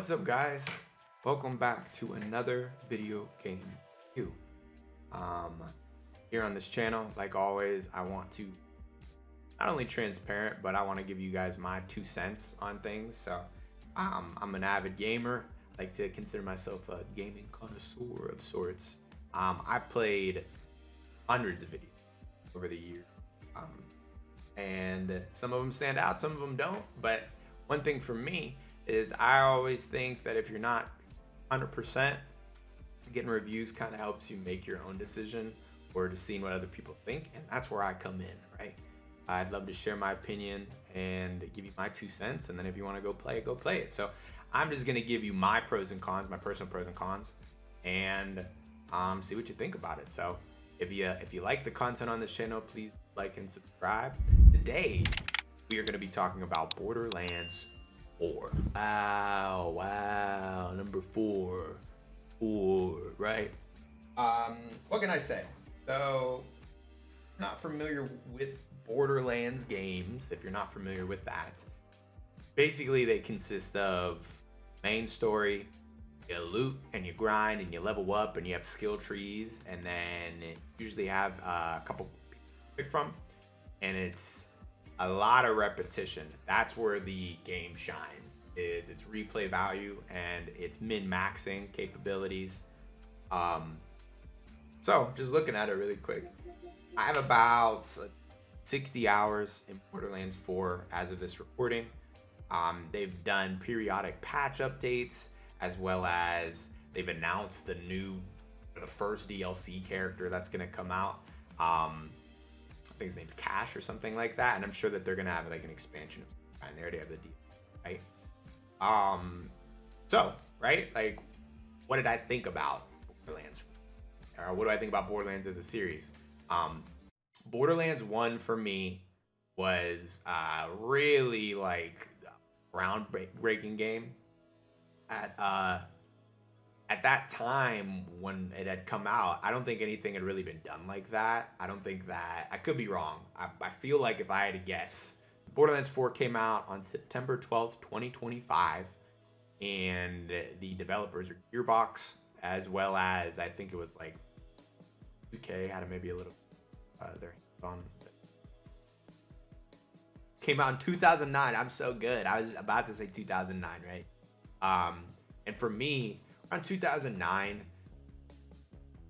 What's up, guys? Welcome back to another video game review. Here on this channel, like always, I want to not only transparent, but I want to give you guys my 2 cents on things. So I'm an avid gamer. I like to consider myself a gaming connoisseur of sorts. I've played hundreds of videos over the years, and some of them stand out, some of them don't. But one thing for me is I always think that if you're not 100%, getting reviews kind of helps you make your own decision or just seeing what other people think, and that's where I come in, right? I'd love to share my opinion and give you my 2 cents, and then if you want to go play it. So I'm just gonna give you my pros and cons, my personal pros and cons, and see what you think about it. So if you like the content on this channel, please like and subscribe. Today we are going to be talking about Borderlands 4. Wow, number 4, right? What can I say? So, not familiar with Borderlands games. If you're not familiar with that, basically they consist of main story. You loot and you grind and you level up and you have skill trees, and then usually have a couple people to pick from, and it's a lot of repetition. That's where the game shines, is its replay value and its min-maxing capabilities. So just looking at it really quick, I have about 60 hours in Borderlands 4 as of this recording. They've done periodic patch updates, as well as they've announced the first DLC character that's going to come out. I think his name's Cash or something like that, and I'm sure that they're going to have like an expansion of some kind. They already have the DLC, right? So, right, like, what did I think about Borderlands? Or what do I think about Borderlands as a series? Borderlands 1 for me was really like a groundbreaking game. At that time when it had come out, I don't think anything had really been done like that. I don't think that, I could be wrong. I feel like if I had to guess, Borderlands 4 came out on September 12th, 2025, and the developers are Gearbox, as well as I think it was like 2K had maybe a little their on. Came out in 2009. I'm so good. I was about to say 2009, right? And for me, around 2009,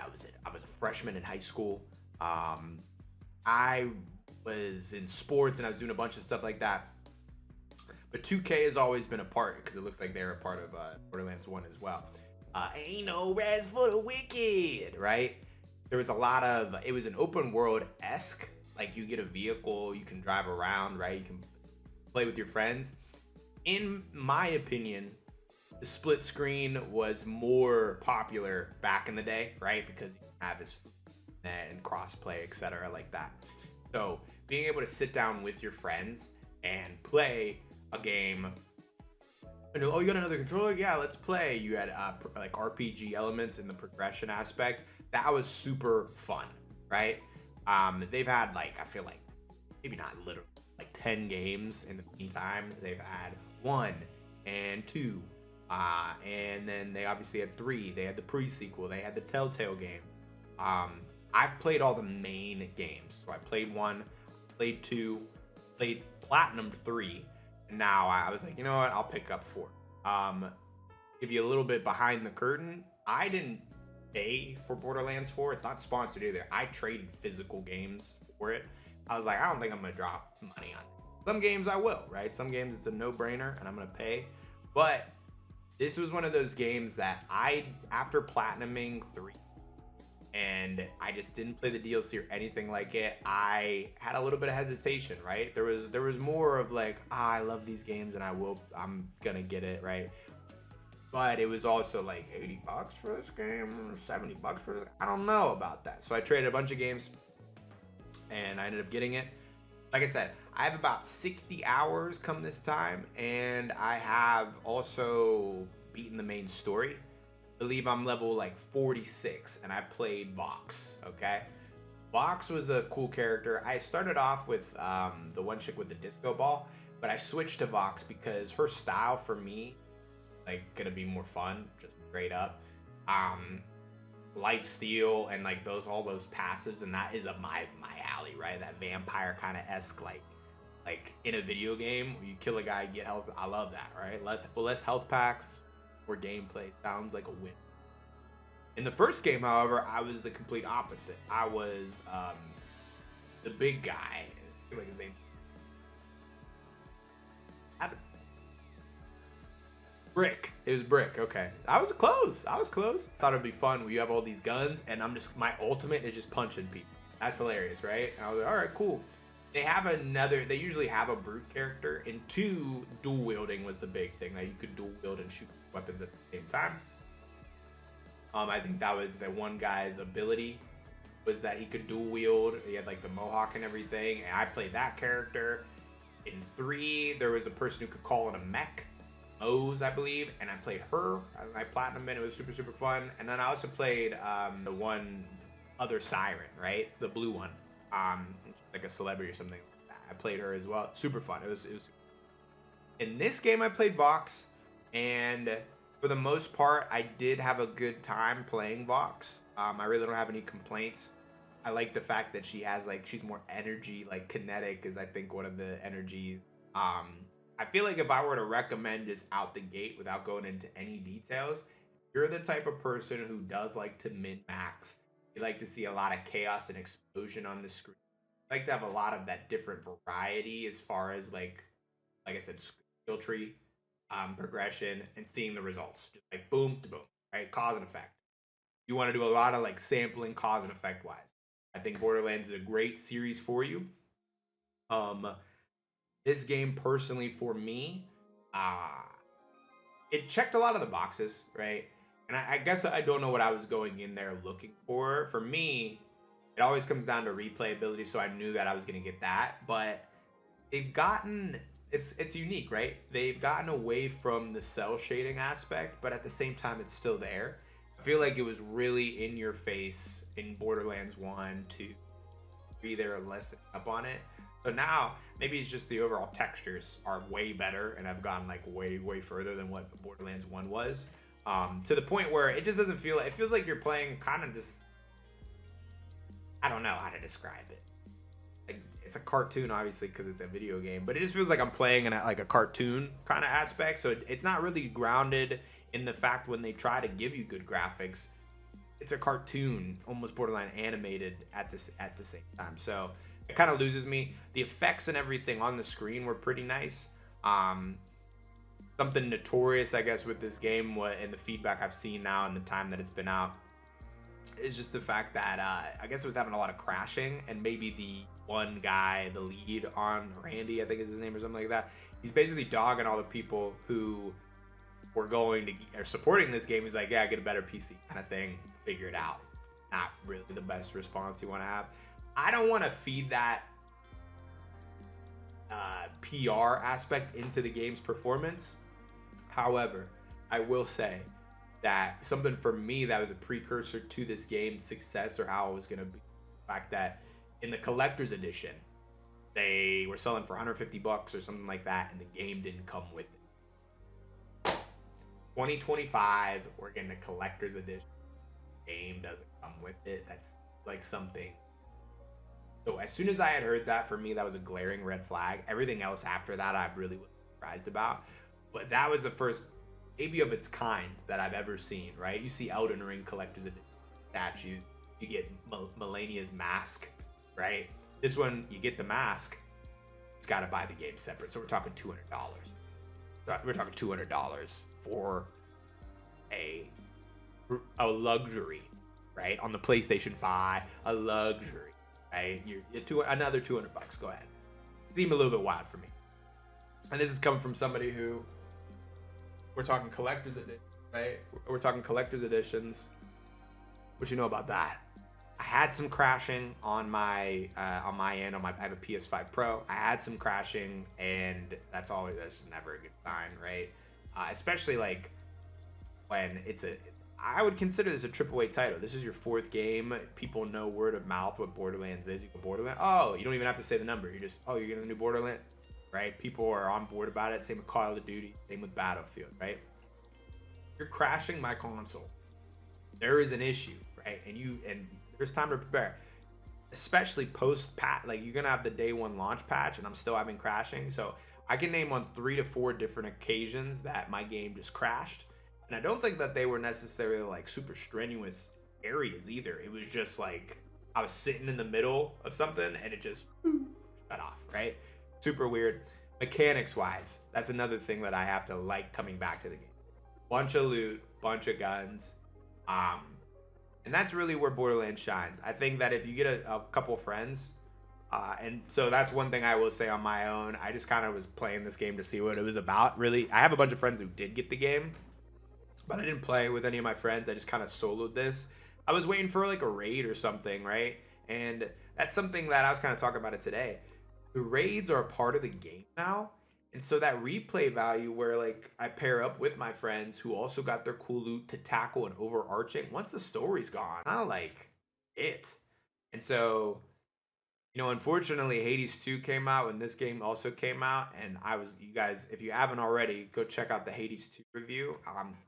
I was a freshman in high school. I was in sports and I was doing a bunch of stuff like that. But 2K has always been a part, because it looks like they're a part of Borderlands 1 as well. Ain't no rest for the wicked, right? There was a lot of, it was an open world-esque, like you get a vehicle, you can drive around, right? You can play with your friends. In my opinion, the split screen was more popular back in the day, right? Because you have this and crossplay, etc., like that. So being able to sit down with your friends and play a game, you know, oh, you got another controller? Yeah, let's play. You had like RPG elements in the progression aspect. That was super fun, right? They've had, like, I feel like maybe not literally like 10 games in the meantime. They've had 1 and 2. And then they obviously had 3. They had the pre-sequel. They had the Telltale game. I've played all the main games. So I played 1, played 2, played Platinum 3, and now I was like, you know what? I'll pick up 4. Give you a little bit behind the curtain. I didn't pay for Borderlands 4. It's not sponsored either. I traded physical games for it. I was like, I don't think I'm gonna drop money on it. Some games I will, right? Some games it's a no-brainer and I'm gonna pay. But this was one of those games that after platinuming 3, and I just didn't play the DLC or anything like it, I had a little bit of hesitation, right? There was more of like, I love these games and I'm gonna get it, right? But it was also like $80 for this game, $70 for this. I don't know about that. So I traded a bunch of games and I ended up getting it. Like I said, I have about 60 hours come this time, and I have also beaten the main story. I believe I'm level like 46, and I played Vox, okay? Vox was a cool character. I started off with the one chick with the disco ball, but I switched to Vox because her style for me like gonna be more fun, just straight up. Life steal and like all those passives, and that is up my alley, right? That vampire kind of esque, like in a video game where you kill a guy, get health. I love that, right? Less health packs, more gameplay. Sounds like a win. In the first game, however, I was the complete opposite. I was the big guy. I feel like his name. Brick. It was Brick. Okay. I was close. Thought it'd be fun when you have all these guns and my ultimate is just punching people. That's hilarious, right? And I was like, all right, cool. They usually have a brute character, and 2, dual wielding was the big thing, that you could dual wield and shoot weapons at the same time. I think that was the one guy's ability, was that he could dual wield. He had like the mohawk and everything, and I played that character. In 3, there was a person who could call in a mech, O's, I believe, and I played her. I platinumed it. It was super, super fun. And then I also played the one other siren, right? The blue one, like a celebrity or something. I played her as well. Super fun. It was. In this game, I played Vox, and for the most part, I did have a good time playing Vox. I really don't have any complaints. I like the fact that she's more energy, like kinetic is I think one of the energies. I feel like if I were to recommend just out the gate without going into any details, you're the type of person who does like to min-max. You like to see a lot of chaos and explosion on the screen. You like to have a lot of that different variety as far as like I said, skill tree, progression, and seeing the results. Just like boom to boom, right? Cause and effect. You want to do a lot of like sampling cause and effect wise. I think Borderlands is a great series for you. This game personally for me, it checked a lot of the boxes, right? And I guess I don't know what I was going in there looking for. For me, it always comes down to replayability, so I knew that I was going to get that. But they've gotten, it's unique, right? They've gotten away from the cell shading aspect, but at the same time, it's still there. I feel like it was really in your face in Borderlands 1, 2, 3. They were less up on it. So now, maybe it's just the overall textures are way better and have gone like way, way further than what Borderlands 1 was. To the point where it just doesn't feel, it feels like you're playing kind of just, I don't know how to describe it. Like, it's a cartoon, obviously, because it's a video game, but it just feels like I'm playing in like a cartoon kind of aspect. So it's not really grounded in the fact when they try to give you good graphics, it's a cartoon, almost borderline animated at the same time. So it kind of loses me. The effects and everything on the screen were pretty nice. Something notorious, I guess, with this game, and the feedback I've seen now in the time that it's been out, is just the fact that I guess it was having a lot of crashing, and maybe the one guy, the lead on Randy, I think is his name or something like that, he's basically dogging all the people who were supporting this game. He's like, yeah, get a better PC kind of thing, figure it out. Not really the best response you want to have. I don't want to feed that PR aspect into the game's performance. However, I will say that something for me that was a precursor to this game's success, or how it was going to be, the fact that in the collector's edition, they were selling for $150 or something like that, and the game didn't come with it. 2025, we're getting a collector's edition. The game doesn't come with it. That's like something. So as soon as I had heard that, for me, that was a glaring red flag. Everything else after that, I really was surprised about. But that was the first, maybe of its kind, that I've ever seen, right? You see Elden Ring collector's edition statues. You get Melania's mask, right? This one, you get the mask. It's got to buy the game separate. So we're talking $200. We're talking $200 for a luxury, right? On the PlayStation 5, a luxury, right? You're another $200. Go ahead. Seemed a little bit wild for me. And this is coming from somebody who, we're talking collector's edition, right? We're talking collector's editions. What you know about that? I had some crashing on my end. I have a PS5 Pro. I had some crashing, and that's never a good sign, right? Especially like when I would consider this a AAA title. This is your 4th game. People know word of mouth what Borderlands is. You go Borderlands. Oh, you don't even have to say the number. You're getting the new Borderlands, right? People are on board about it. Same with Call of Duty. Same with Battlefield, right? you're crashing my console, there is an issue, right? And there's time to prepare, especially post patch. Like, you're gonna have the day one launch patch, and I'm still having crashing. So I can name on 3 to 4 different occasions that my game just crashed, and I don't think that they were necessarily like super strenuous areas either. It was just like I was sitting in the middle of something and it just shut off, right? Super weird. Mechanics wise, that's another thing that I have to like coming back to the game. Bunch of loot, bunch of guns. And that's really where Borderlands shines. I think that if you get a couple friends, and so that's one thing I will say on my own. I just kind of was playing this game to see what it was about. Really, I have a bunch of friends who did get the game, but I didn't play with any of my friends. I just kind of soloed this. I was waiting for like a raid or something, right? And that's something that I was kind of talking about it today. The raids are a part of the game now. And so that replay value where like I pair up with my friends who also got their cool loot to tackle an overarching, once the story's gone, I don't like it. And so, you know, unfortunately Hades 2 came out when this game also came out, and you guys, if you haven't already, go check out the Hades 2 review.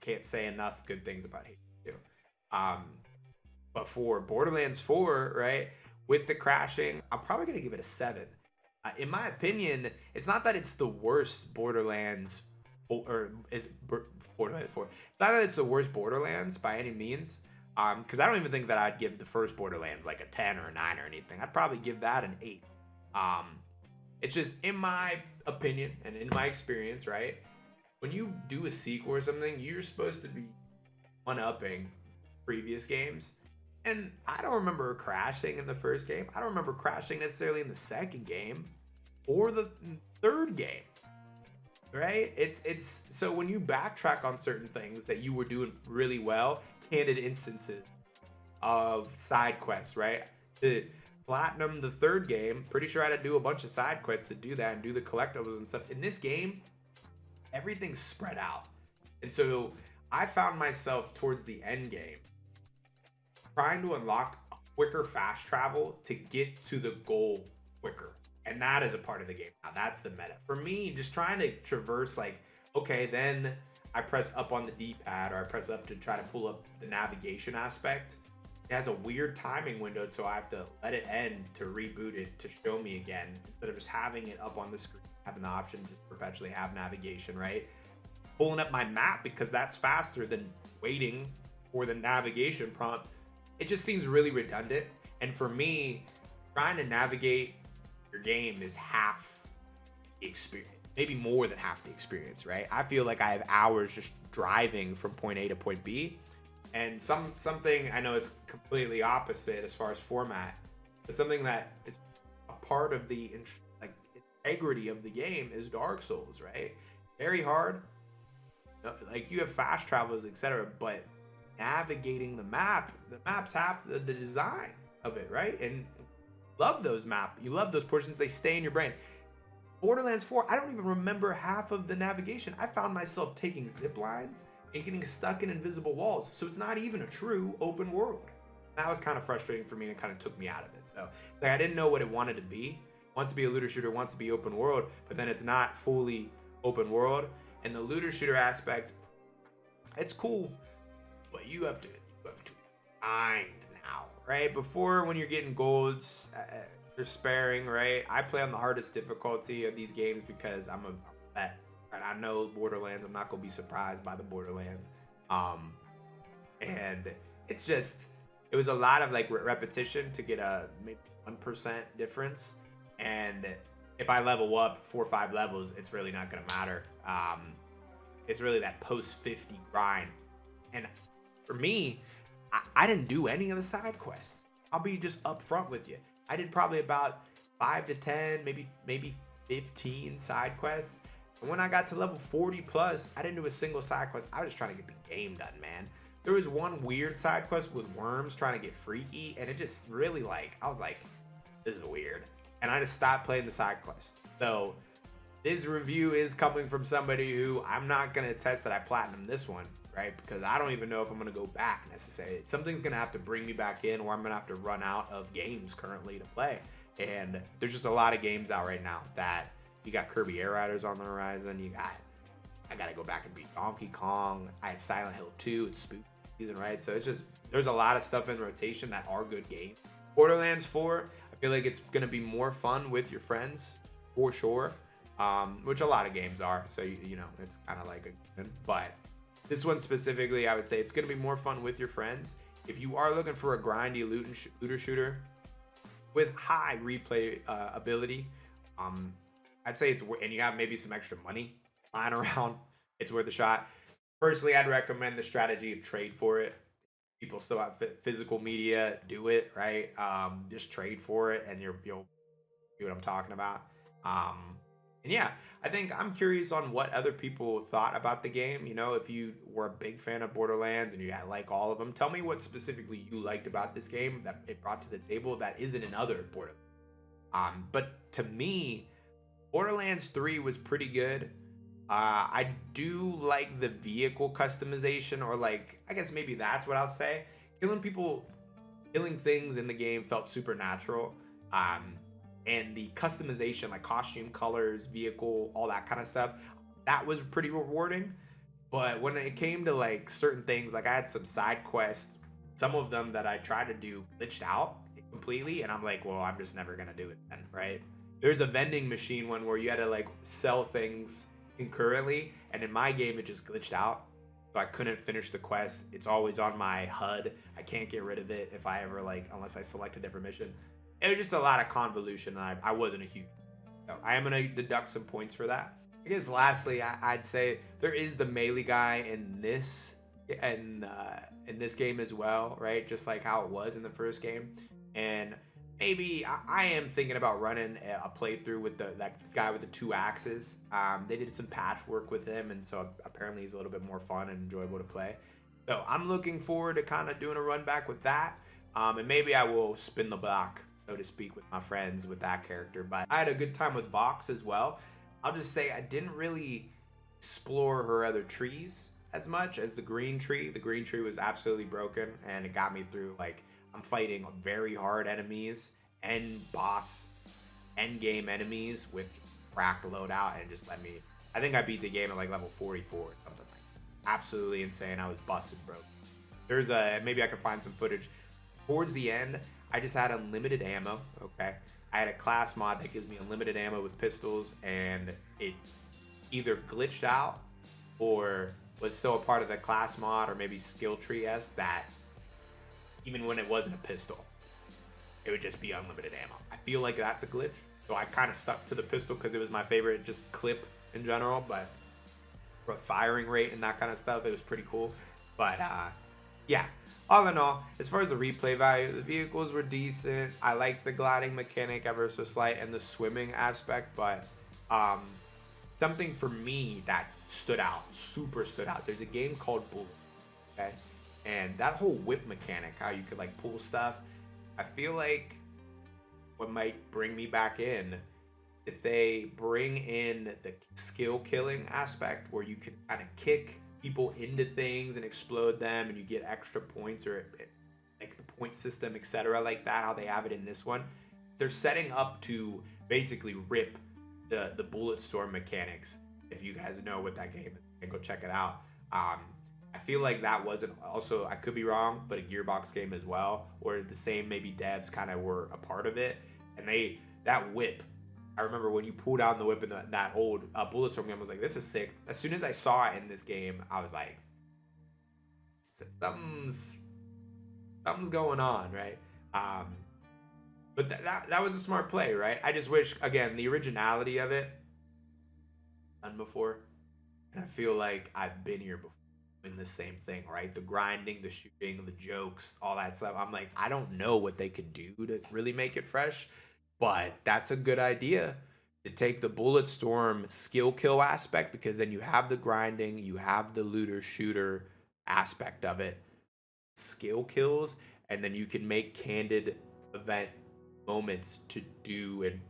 Can't say enough good things about Hades 2. But for Borderlands 4, right, with the crashing, I'm probably gonna give it a 7. In my opinion, it's not that it's the worst Borderlands, or is Borderlands 4. It's not that it's the worst Borderlands by any means. Because I don't even think that I'd give the first Borderlands like a 10 or a 9 or anything. I'd probably give that an 8. It's just, in my opinion and in my experience, right? When you do a sequel or something, you're supposed to be one-upping previous games. And I don't remember crashing in the first game. I don't remember crashing necessarily in the second game or the third game, right? It's so when you backtrack on certain things that you were doing really well, candid instances of side quests, right? To platinum the third game, pretty sure I had to do a bunch of side quests to do that and do the collectibles and stuff. In this game, everything's spread out. And so I found myself towards the end game trying to unlock quicker fast travel to get to the goal quicker. And that is a part of the game. Now that's the meta. For me, just trying to traverse, like, okay, then I press up on the D-pad, or I press up to try to pull up the navigation aspect. It has a weird timing window, so I have to let it end to reboot it to show me again, instead of just having it up on the screen, having the option to just perpetually have navigation, right? Pulling up my map, because that's faster than waiting for the navigation prompt. It just seems really redundant. And for me, trying to navigate your game is half the experience, maybe more than half the experience, right? I feel like I have hours just driving from point A to point B. And something, I know it's completely opposite as far as format, but something that is a part of the integrity of the game is Dark Souls, right? Very hard. Like, you have fast travels, etc., but navigating the maps have the design of it, right? And love those maps. You love those portions. They stay in your brain. Borderlands 4, I don't even remember half of the navigation. I found myself taking zip lines and getting stuck in invisible walls. So it's not even a true open world. That was kind of frustrating for me, and it kind of took me out of it. So it's like I didn't know what it wanted to be. It wants to be a looter shooter, wants to be open world, but then it's not fully open world. And the looter shooter aspect, it's cool, but you have to grind now, right? Before, when you're getting golds, you're sparing, right? I play on the hardest difficulty of these games because I'm a vet, and I know Borderlands. I'm not gonna be surprised by the Borderlands, and it's just, it was a lot of like repetition to get a maybe 1% difference. And if I level up 4 or 5 levels, it's really not gonna matter. It's really that post 50 grind. And for me, I didn't do any of the side quests. I'll be just upfront with you. I did probably about 5 to 10, maybe 15 side quests. And when I got to level 40 plus, I didn't do a single side quest. I was just trying to get the game done, man. There was one weird side quest with worms trying to get freaky, and it just really, like, I was like, this is weird. And I just stopped playing the side quest. So this review is coming from somebody who, I'm not gonna attest that I platinum this one, right? Because I don't even know if I'm gonna go back necessarily. Something's gonna have to bring me back in, or I'm gonna have to run out of games currently to play. And there's just a lot of games out right now that you got Kirby Air Riders on the horizon. You got I gotta go back and beat Donkey Kong. I have Silent Hill 2. It's spooky season, right? So it's just, there's a lot of stuff in rotation that are good games. Borderlands 4, I feel like it's gonna be more fun with your friends for sure, which a lot of games are. So you know, it's kind of like a, but this one specifically, I would say it's gonna be more fun with your friends. If you are looking for a grindy looter shooter with high replay ability, I'd say it's, and you have maybe some extra money lying around, it's worth a shot. Personally, I'd recommend the strategy of trade for it. People still have physical media, do it, right? Just trade for it, and you'll see what I'm talking about. And yeah, I think I'm curious on what other people thought about the game. You know, if you were a big fan of Borderlands and you like all of them, tell me what specifically you liked about this game that it brought to the table that isn't in other Borderlands. But to me, Borderlands 3 was pretty good. I do like the vehicle customization, or like, I guess maybe that's what I'll say. Killing things in the game felt supernatural. And the customization, like costume colors, vehicle, all that kind of stuff, that was pretty rewarding. But when it came to like certain things, like I had some side quests, some of them that I tried to do glitched out completely, and I'm like, well, I'm just never gonna do it then, right? There's a vending machine one where you had to like sell things concurrently, and in my game it just glitched out, so I couldn't finish the quest. It's always on my HUD. I can't get rid of it if I ever like, unless I select a different mission. It was just a lot of convolution, and I wasn't a huge, so I am gonna deduct some points for that. I guess lastly, I'd say there is the melee guy in this in this game as well, right? Just like how it was in the first game. And maybe I am thinking about running a playthrough with that guy with the 2 axes. They did some patchwork with him, and so apparently he's a little bit more fun and enjoyable to play. So I'm looking forward to kind of doing a run back with that. And maybe I will spin the block, so to speak, with my friends with that character. But I had a good time with Vox as well. I'll just say I didn't really explore her other trees as much as the green tree. The green tree was absolutely broken, and it got me through, like, I'm fighting very hard enemies and boss end game enemies with cracked loadout, and it just let me, I think I beat the game at like level 44 or something like that. Absolutely insane. I was busted, bro. There's maybe I can find some footage. Towards the end, I just had unlimited ammo, okay? I had a class mod that gives me unlimited ammo with pistols, and it either glitched out or was still a part of the class mod, or maybe skill tree-esque, that even when it wasn't a pistol, it would just be unlimited ammo. I feel like that's a glitch, so I kind of stuck to the pistol because it was my favorite just clip in general, but for firing rate and that kind of stuff, it was pretty cool. But yeah, all in all, as far as the replay value, the vehicles were decent. I like the gliding mechanic ever so slight and the swimming aspect, but something for me that stood out, super stood out. There's a game called Bullet, okay? And that whole whip mechanic, how you could like pull stuff, I feel like what might bring me back in, if they bring in the skill killing aspect where you can kind of kick people into things and explode them, and you get extra points, or like the point system, etc., like that, how they have it in this one. They're setting up to basically rip the Bulletstorm mechanics. If you guys know what that game is, go check it out. I feel like that wasn't, also, I could be wrong, but a Gearbox game as well, or the same maybe devs kind of were a part of it. And that whip, I remember when you pulled out the whip in that old Bulletstorm game, I was like, this is sick. As soon as I saw it in this game, I was like, something's going on, right? But that was a smart play, right? I just wish, again, the originality of it done before, and I feel like I've been here before in the same thing, right? The grinding, the shooting, the jokes, all that stuff. I'm like, I don't know what they could do to really make it fresh, but that's a good idea, to take the Bulletstorm skill kill aspect, because then you have the grinding, you have the looter shooter aspect of it, skill kills, and then you can make candid event moments to do and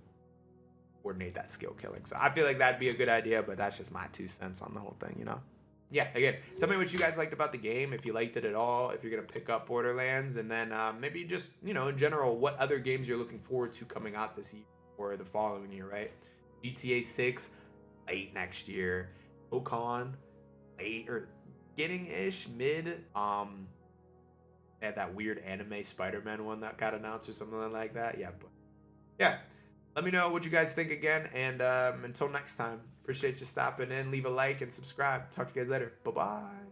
coordinate that skill killing. So I feel like that'd be a good idea, but that's just my 2 cents on the whole thing, you know? Yeah, again, tell me what you guys liked about the game, if you liked it at all, if you're going to pick up Borderlands, and then maybe just, you know, in general, what other games you're looking forward to coming out this year or the following year, right? GTA 6, late next year. Ocon, late or beginning-ish, mid. They had that weird anime Spider-Man one that got announced or something like that. Yeah, but yeah. Let me know what you guys think again. And until next time, appreciate you stopping in. Leave a like and subscribe. Talk to you guys later. Bye-bye.